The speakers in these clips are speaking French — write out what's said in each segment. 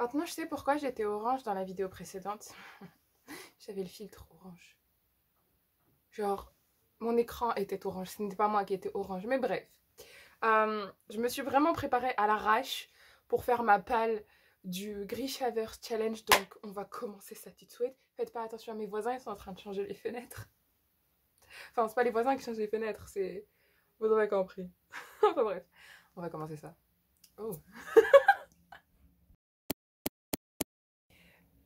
Maintenant, je sais pourquoi j'étais orange dans la vidéo précédente. J'avais le filtre orange. Genre, mon écran était orange. Ce n'était pas moi qui étais orange. Mais bref. Je me suis vraiment préparée à l'arrache pour faire ma palle du Grishaverse Challenge. Donc, on va commencer ça tout de suite. Faites pas attention à mes voisins, ils sont en train de changer les fenêtres. Enfin, c'est pas les voisins qui changent les fenêtres, c'est... Vous aurez compris. Enfin bref, on va commencer ça. Oh.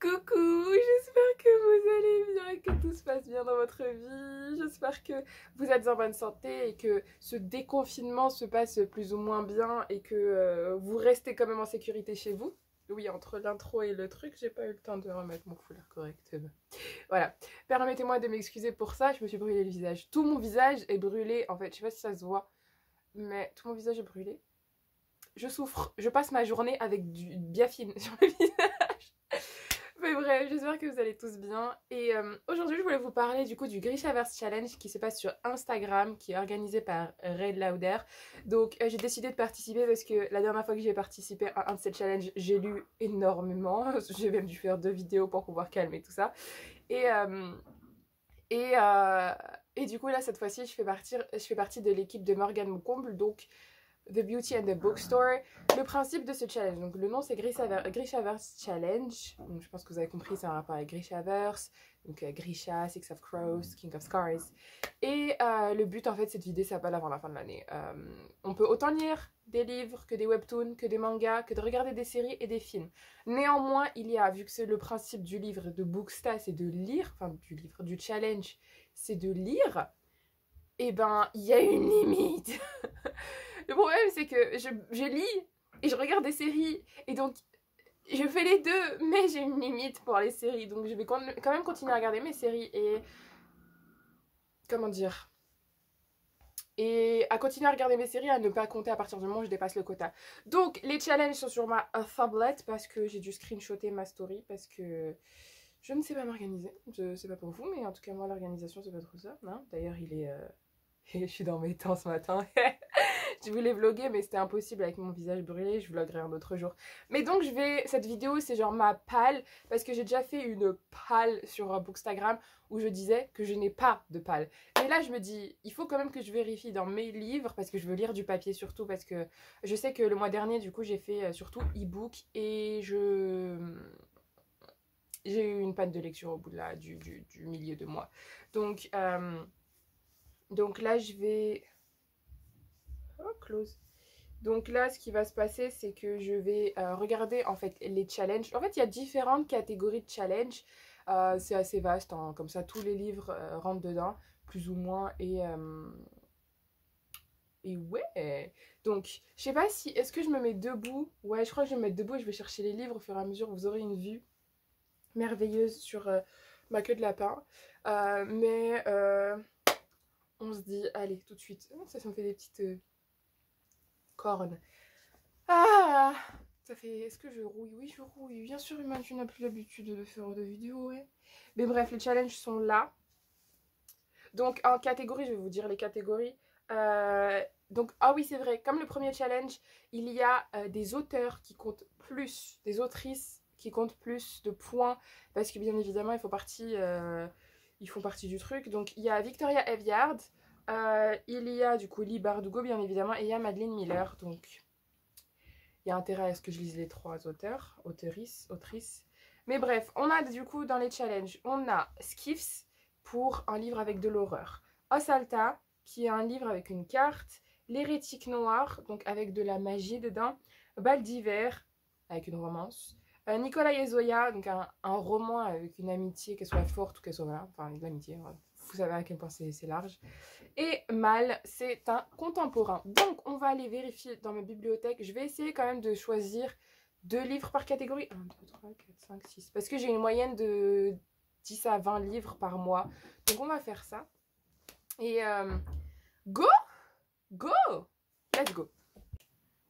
Coucou, j'espère que vous allez bien et que tout se passe bien dans votre vie. J'espère que vous êtes en bonne santé et que ce déconfinement se passe plus ou moins bien et que vous restez quand même en sécurité chez vous. Oui, entre l'intro et le truc, j'ai pas eu le temps de remettre mon foulard correctement. Voilà. Permettez-moi de m'excuser pour ça, je me suis brûlé le visage. Tout mon visage est brûlé, en fait, je sais pas si ça se voit, mais tout mon visage est brûlé. Je souffre, je passe ma journée avec du biafine sur le visage. Mais bref, j'espère que vous allez tous bien. Et aujourd'hui, je voulais vous parler du coup du Grishaverse Challenge qui se passe sur Instagram, qui est organisé par Red Lauder. Donc j'ai décidé de participer parce que la dernière fois que j'ai participé à un de ces challenges, j'ai lu énormément. J'ai même dû faire 2 vidéos pour pouvoir calmer tout ça. Et, euh, et, euh, et du coup, là, cette fois-ci, je fais partie de l'équipe de Morgane Moukomble, donc The Beauty and the Bookstore. Le principe de ce challenge, donc le nom c'est Grishaverse Challenge, donc je pense que vous avez compris, c'est un rapport avec Grishaverse, donc Grisha, Six of Crows, King of Scars. Et le but en fait c'est de vider sa balle avant la fin de l'année. On peut autant lire des livres que des webtoons, que des mangas, que de regarder des séries et des films. Néanmoins, il y a, vu que c'est le principe du livre de Booksta, c'est de lire, enfin du challenge, c'est de lire, et ben il y a une limite. Le problème, c'est que je lis et je regarde des séries. Et donc, je fais les deux, mais j'ai une limite pour les séries. Donc, je vais quand même continuer à regarder mes séries et... Comment dire, et à continuer à regarder mes séries, à ne pas compter à partir du moment où je dépasse le quota. Donc, les challenges sont sur ma tablette parce que j'ai dû screenshotter ma story parce que je ne sais pas m'organiser. Je sais pas pour vous, mais en tout cas, moi, l'organisation, c'est pas trop ça. Hein. D'ailleurs, il est... je suis dans mes temps ce matin. Je voulais vlogger, mais c'était impossible avec mon visage brûlé. Je vloggerai un autre jour. Mais donc, cette vidéo, c'est genre ma palle. Parce que j'ai déjà fait une palle sur Bookstagram où je disais que je n'ai pas de palle. Mais là, je me dis, il faut quand même que je vérifie dans mes livres. Parce que je veux lire du papier surtout. Parce que je sais que le mois dernier, du coup, j'ai fait surtout e-book. Et j'ai eu une panne de lecture au bout de du milieu de mois. Donc là, je vais... Oh, close. Donc là, ce qui va se passer, c'est que je vais regarder en fait les challenges. En fait, il y a différentes catégories de challenges. C'est assez vaste, hein. Comme ça, tous les livres rentrent dedans, plus ou moins. Et ouais. Donc, je sais pas si... Est-ce que je me mets debout? Ouais, je crois que je vais me mettre debout et je vais chercher les livres au fur et à mesure. Vous aurez une vue merveilleuse sur ma queue de lapin. On se dit, allez, tout de suite. Ça me fait des petites cornes. Ah, ça fait... Est-ce que je rouille? Oui, je rouille. Bien sûr, humain, tu n'as plus l'habitude de faire de vidéos, ouais. Mais bref, les challenges sont là. Donc, en catégorie, je vais vous dire les catégories. Donc, ah oui, c'est vrai, comme le premier challenge, il y a des auteurs qui comptent plus, des autrices qui comptent plus de points, parce que bien évidemment, ils font partie du truc. Donc, il y a Victoria Aveyard, il y a du coup Leigh Bardugo, bien évidemment, et il y a Madeline Miller, donc... Il y a intérêt à ce que je lise les 3 auteurs, autrices. Mais bref, on a du coup dans les challenges, on a Skiffs pour un livre avec de l'horreur. Osalta, qui est un livre avec une carte. L'hérétique noir, donc avec de la magie dedans. Bal d'hiver, avec une romance. Nicolas Ezoya, donc un roman avec une amitié, qu'elle soit forte ou qu'elle soit... Voilà, enfin, de l'amitié, voilà. Vous savez à quel point c'est large. Et Mal, c'est un contemporain. Donc, on va aller vérifier dans ma bibliothèque. Je vais essayer quand même de choisir 2 livres par catégorie. 1, 2, 3, 4, 5, 6. Parce que j'ai une moyenne de 10 à 20 livres par mois. Donc, on va faire ça. Et go! Go! Let's go!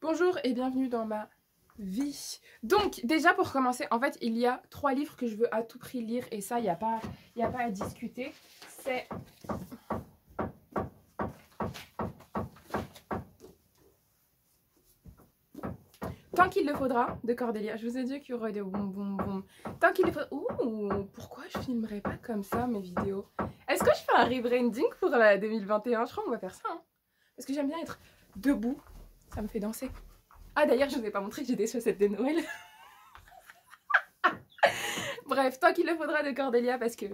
Bonjour et bienvenue dans ma vie. Donc, déjà pour commencer, en fait, il y a 3 livres que je veux à tout prix lire. Et ça, il n'y a pas à discuter. C'est... Tant qu'il le faudra de Cordélia. Je vous ai dit qu'il y aurait des boum boum boum. Tant qu'il le faudra. Ouh, pourquoi je filmerais pas comme ça mes vidéos? Est-ce que je fais un rebranding pour la 2021? Je crois qu'on va faire ça. Hein. Parce que j'aime bien être debout. Ça me fait danser. Ah d'ailleurs, je vous ai pas montré que j'ai des chaussettes de Noël. Bref, tant qu'il le faudra de Cordélia parce que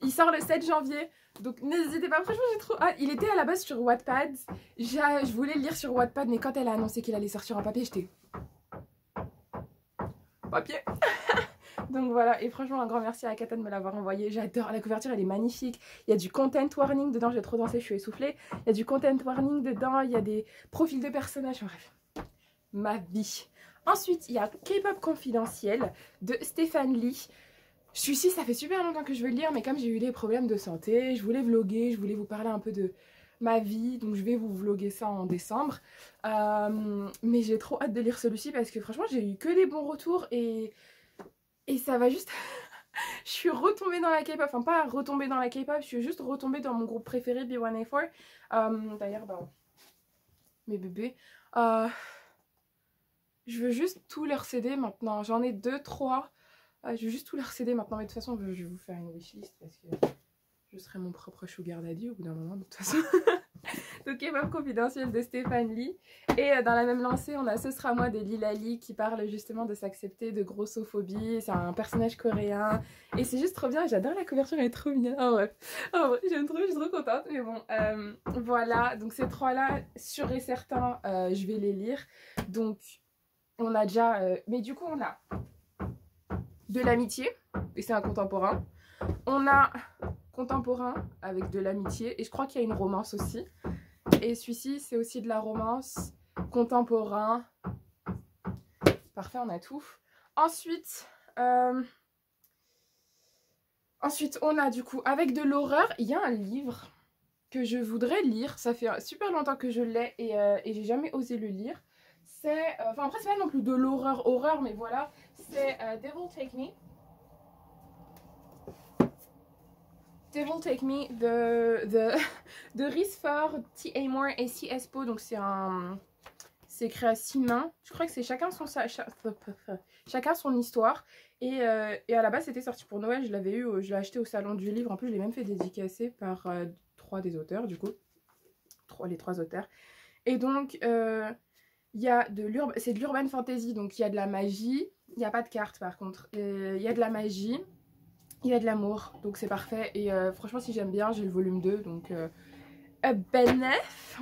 il sort le 7 janvier. Donc n'hésitez pas, franchement j'ai trop hâte. Il était à la base sur Wattpad. Je voulais le lire sur Wattpad, mais quand elle a annoncé qu'il allait sortir en papier, j'étais... Papier. Donc voilà, et franchement un grand merci à Akata de me l'avoir envoyé. J'adore, la couverture elle est magnifique. Il y a du content warning dedans, j'ai trop dansé, je suis essoufflée. Il y a du content warning dedans, il y a des profils de personnages, bref. Ma vie. Ensuite, il y a K-pop confidentiel de Stéphane Lee. Celui-ci, ça fait super longtemps que je veux le lire, mais comme j'ai eu des problèmes de santé, je voulais vlogger, je voulais vous parler un peu de ma vie, donc je vais vous vlogger ça en décembre. Mais j'ai trop hâte de lire celui-ci parce que franchement, j'ai eu que des bons retours et ça va juste... Je suis retombée dans la K-pop, enfin pas retombée dans la K-pop, je suis juste retombée dans mon groupe préféré, B1A4. D'ailleurs, bah, mes bébés. Je veux juste tous leurs CD maintenant, j'en ai 2, 3. Je vais juste tout leur céder maintenant, mais de toute façon, je vais vous faire une wishlist parce que je serai mon propre sugar daddy au bout d'un moment, de toute façon. Donc, K-pop confidentiel de Stéphane Lee. Et dans la même lancée, on a Ce sera moi de Lila Lee qui parle justement de s'accepter, de grossophobie. C'est un personnage coréen et c'est juste trop bien. J'adore la couverture, elle est trop mignonne. Oh, bref, j'aime trop, je suis trop contente. Mais bon, voilà. Donc, ces trois-là, sûr et certain, je vais les lire. Donc, on a déjà. Mais du coup, on a de l'amitié, et c'est un contemporain. On a contemporain avec de l'amitié, et je crois qu'il y a une romance aussi. Et celui-ci, c'est aussi de la romance, contemporain. Parfait, on a tout. Ensuite, on a du coup, avec de l'horreur, il y a un livre que je voudrais lire. Ça fait super longtemps que je l'ai et j'ai jamais osé le lire. C'est, enfin après c'est pas non plus de l'horreur, mais voilà. C'est Devil Take Me. Devil Take Me de Rhys Ford, T. Amor et C. Espo. Donc c'est écrit à 6 mains. Je crois que c'est chacun son histoire. Et à la base c'était sorti pour Noël. Je l'avais eu, je l'ai acheté au salon du livre. En plus je l'ai même fait dédicacer par 3 des auteurs du coup. Les 3 auteurs. Et donc il y a c'est de l'urban fantasy. Donc il y a de la magie. Il n'y a pas de cartes par contre. Il y a de la magie. Il y a de l'amour, donc c'est parfait. Et franchement, si j'aime bien, j'ai le volume 2, donc benef.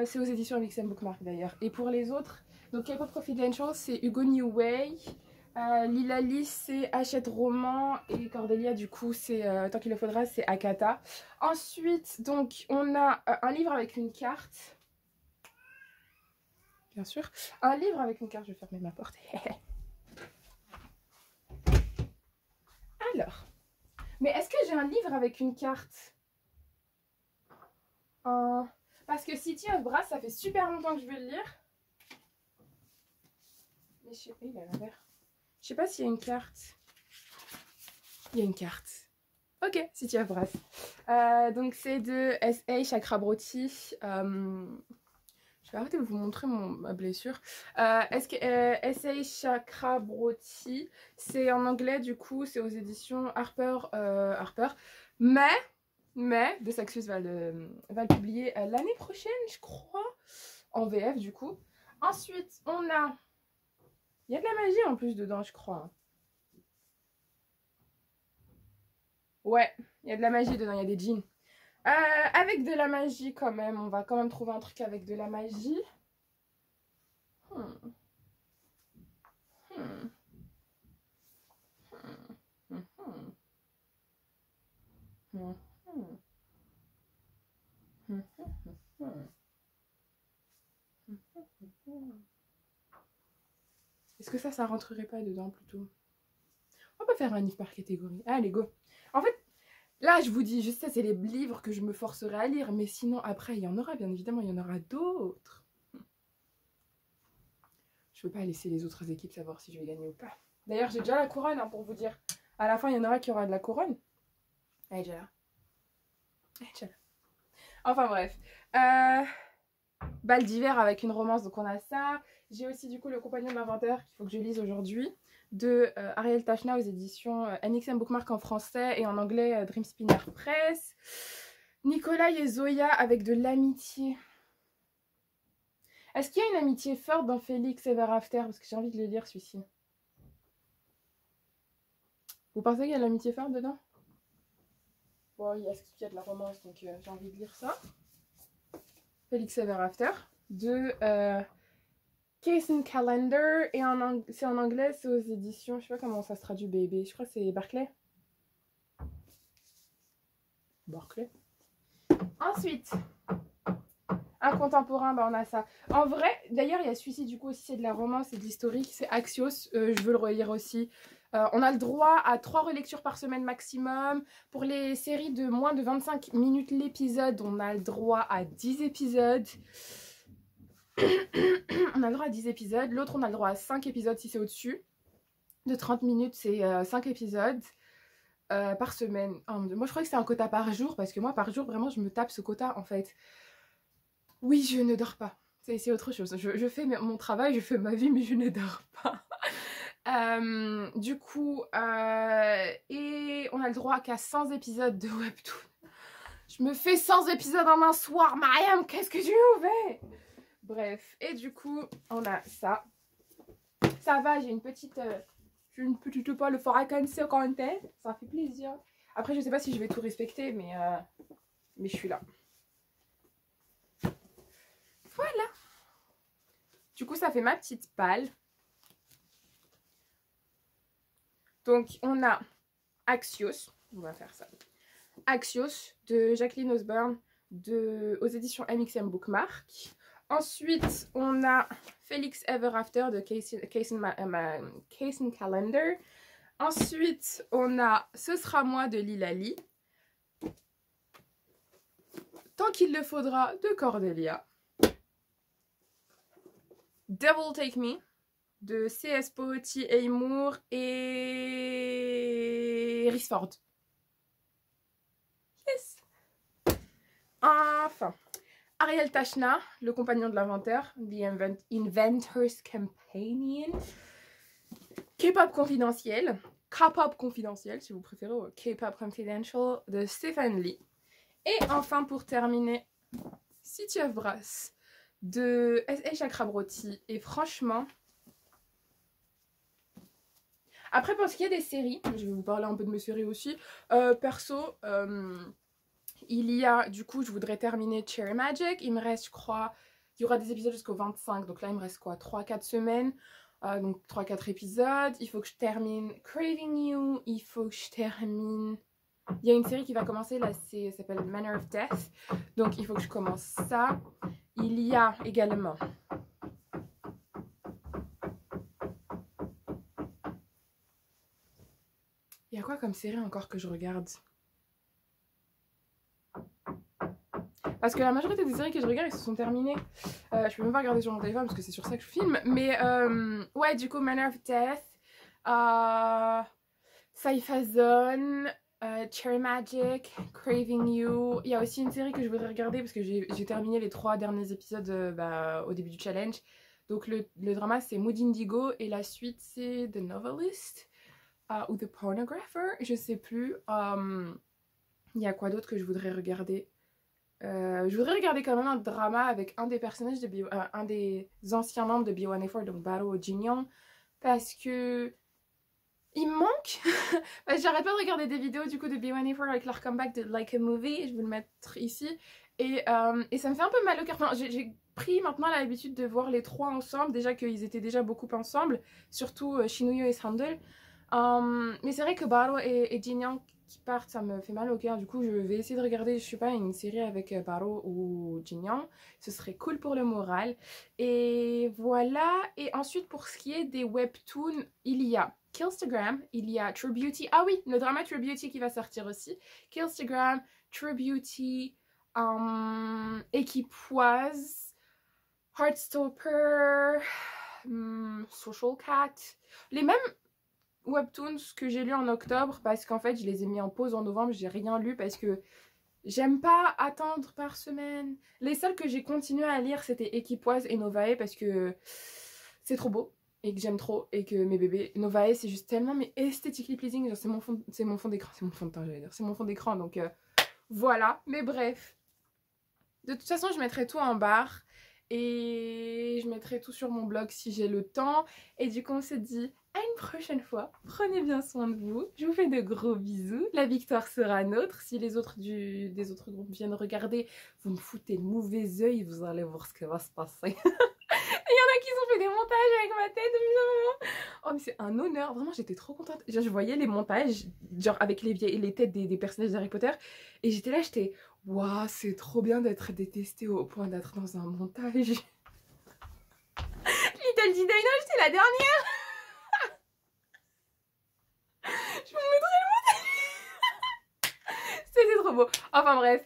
C'est aux éditions Alixem Bookmark d'ailleurs. Et pour les autres, donc K-pop Confidential, c'est Hugo New Way. Lila Lee, c'est Hachette Roman. Et Cordélia, du coup, c'est Tant qu'il le faudra, c'est Akata. Ensuite, donc, on a un livre avec une carte. Bien sûr. Un livre avec une carte, je vais fermer ma porte. Alors, mais est-ce que j'ai un livre avec une carte? Parce que City of Brass, ça fait super longtemps que je vais le lire. Mais je sais pas, il a l'envers. Je sais pas s'il y a une carte. Il y a une carte. Ok, City of Brass. Donc c'est de S.A. Chakraborty. Je vais arrêter de vous montrer ma blessure. S.A. Chakraborty, c'est en anglais du coup, c'est aux éditions Harper. Mais De Saxus va le publier l'année prochaine, je crois, en VF du coup. Ensuite, on a... Il y a de la magie en plus dedans, je crois. Ouais, il y a de la magie dedans, il y a des jeans. Avec de la magie quand même, on va quand même trouver un truc avec de la magie. Est-ce que ça rentrerait pas dedans plutôt? On peut faire un livre par catégorie. Allez, go. En fait, là, je vous dis, juste ça, c'est les livres que je me forcerai à lire. Mais sinon, après, il y en aura, bien évidemment, il y en aura d'autres. Je peux pas laisser les autres équipes savoir si je vais gagner ou pas. D'ailleurs, j'ai déjà la couronne, hein, pour vous dire. À la fin, il y en aura qui aura de la couronne. Elle est déjà là. Elle est déjà là. Enfin, bref. Bal d'hiver avec une romance, donc on a ça. J'ai aussi du coup Le Compagnon de l'Inventeur qu'il faut que je lise aujourd'hui, de Ariel Tachna aux éditions NXM Bookmark en français et en anglais Dream Spinner Press. Nicolas et Zoya avec de l'amitié. Est-ce qu'il y a une amitié forte dans Félix Ever After? Parce que j'ai envie de le lire celui-ci. Vous pensez qu'il y a de l'amitié forte dedans? Bon, il y a de la romance, donc j'ai envie de lire ça. Félix Ever After de Kaysen Callender et c'est en anglais, c'est aux éditions, je sais pas comment ça se traduit bébé, je crois que c'est Barclay. Barclay. Ensuite, un contemporain, bah on a ça. En vrai, d'ailleurs, il y a celui-ci, du coup, aussi, c'est de la romance et de l'historique, c'est Axios, je veux le relire aussi. On a le droit à 3 relectures par semaine maximum. Pour les séries de moins de 25 minutes l'épisode, on a le droit à 10 épisodes. On a le droit à 10 épisodes. L'autre, on a le droit à 5 épisodes si c'est au-dessus. De 30 minutes, c'est 5 épisodes par semaine. Oh, moi, je crois que c'est un quota par jour, parce que moi, par jour, vraiment, je me tape ce quota, en fait. Oui, je ne dors pas. C'est autre chose. Je fais mon travail, je fais ma vie, mais je ne dors pas. Du coup, et on a le droit qu'à 100 épisodes de Webtoon. Je me fais 100 épisodes en un soir, Mariam, qu'est-ce que tu nous fais? Bref, et du coup, on a ça. Ça va, j'ai une petite poêle for I can see content. Ça fait plaisir. Après, je sais pas si je vais tout respecter, mais je suis là. Voilà. Du coup, ça fait ma petite palle. Donc, on a Axios. On va faire ça. Axios de Jacqueline Osborne aux éditions MXM Bookmark. Ensuite, on a Félix Ever After de Kaysen Callender. Ensuite, on a Ce sera moi de Lilali. Tant qu'il le faudra de Cordelia. Devil Take Me de C.S. T. Amour et Risford. Yes. Enfin, Ariel Tachna, Le Compagnon de l'Inventeur, The Inventor's Companion. K-pop confidentiel, K-pop confidentiel si vous préférez, K-pop confidential de Stephen Lee. Et enfin pour terminer, City of Brass de S.A. Chakraborty. Et franchement, après pour ce qui est des séries, je vais vous parler un peu de mes séries aussi. Perso, il y a, du coup, je voudrais terminer Cherry Magic. Il me reste, je crois, il y aura des épisodes jusqu'au 25. Donc là, il me reste quoi, 3-4 semaines. Donc 3-4 épisodes. Il faut que je termine Craving You. Il faut que je termine... Il y a une série qui va commencer, là, ça s'appelle Manor of Death. Donc il faut que je commence ça. Il y a également... Il y a quoi comme série encore que je regarde? Parce que la majorité des séries que je regarde, elles se sont terminées. Je peux même pas regarder sur mon téléphone parce que c'est sur ça que je filme. Mais ouais, du coup, Manor of Death, Saifa Zone, Cherry Magic, Craving You. Il y a aussi une série que je voudrais regarder parce que j'ai terminé les 3 derniers épisodes au début du challenge. Donc le drama, c'est Mood Indigo et la suite, c'est The Novelist ou The Pornographer. Je sais plus. Il y a quoi d'autre que je voudrais regarder? Je voudrais regarder quand même un drama avec un des personnages de un des anciens membres de B1A4, donc Baro Jinyoung, parce que il me manque. J'arrête pas de regarder des vidéos du coup de B1A4 avec leur comeback de Like a Movie, je vais le mettre ici, et ça me fait un peu mal au cœur. Enfin, j'ai pris maintenant l'habitude de voir les 3 ensemble, déjà qu'ils étaient déjà beaucoup ensemble, surtout Shinuyo et Sandel. Mais c'est vrai que Baro et Jinyoung qui partent, ça me fait mal au cœur. Du coup, je vais essayer de regarder, je sais pas, une série avec Baro ou Jinyoung. Ce serait cool pour le moral. Et voilà. Et ensuite, pour ce qui est des webtoons, il y a Killstagram, il y a True Beauty. Ah oui, le drama True Beauty qui va sortir aussi. Killstagram, True Beauty, Équipoise, Heartstopper, Social Cat. Les mêmes webtoons que j'ai lu en octobre parce qu'en fait je les ai mis en pause en novembre, j'ai rien lu parce que j'aime pas attendre par semaine. Les seuls que j'ai continué à lire, c'était Equipoise et Novae parce que c'est trop beau et que j'aime trop et que mes bébés... Novae, c'est juste tellement mais aesthetically pleasing. C'est mon fond d'écran, c'est mon fond de teint, j'allais dire. C'est mon fond d'écran, donc voilà. Mais bref. De toute façon, je mettrai tout en barre et je mettrai tout sur mon blog si j'ai le temps. Et du coup, on se dit à une prochaine fois. Prenez bien soin de vous. Je vous fais de gros bisous. La victoire sera nôtre. Si les autres des autres groupes viennent regarder, vous me foutez le mauvais œil. Vous allez voir ce qui va se passer. Il y en a qui ont fait des montages avec ma tête depuis un moment. Oh mais c'est un honneur, vraiment j'étais trop contente. Genre, je voyais les montages, genre avec les têtes des personnages d'Harry Potter. Et j'étais là, j'étais, waouh, c'est trop bien d'être détestée au point d'être dans un montage. Little Did I Know, j'étais la dernière. Je vous mettrai le montage. C'était trop beau. Enfin bref,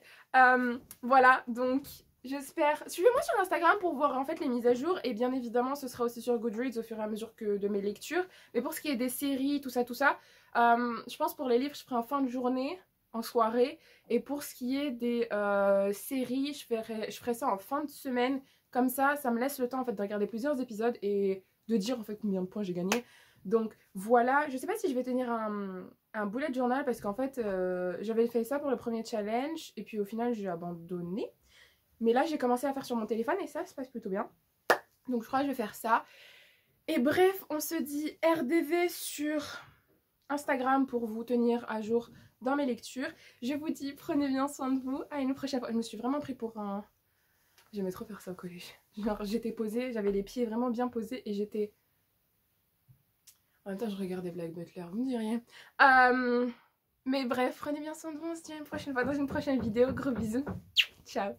voilà, donc... J'espère. Suivez-moi sur Instagram pour voir en fait les mises à jour et bien évidemment ce sera aussi sur Goodreads au fur et à mesure que de mes lectures. Mais pour ce qui est des séries, tout ça, je pense pour les livres je ferai en fin de journée, en soirée. Et pour ce qui est des séries, je ferai ça en fin de semaine. Comme ça me laisse le temps en fait de regarder plusieurs épisodes et de dire en fait combien de points j'ai gagné. Donc voilà, je sais pas si je vais tenir un bullet journal parce qu'en fait j'avais fait ça pour le premier challenge et puis au final j'ai abandonné. Mais là, j'ai commencé à faire sur mon téléphone et ça se passe plutôt bien. Donc, je crois que je vais faire ça. Et bref, on se dit RDV sur Instagram pour vous tenir à jour dans mes lectures. Je vous dis, prenez bien soin de vous. À une prochaine fois. Je me suis vraiment pris pour un... J'aimais trop faire ça au collège. Genre, j'étais posée, j'avais les pieds vraiment bien posés et j'étais... En même temps, je regardais Black Butler, vous me dites rien. Mais bref, prenez bien soin de vous. On se dit à une prochaine fois dans une prochaine vidéo. Gros bisous. Ciao.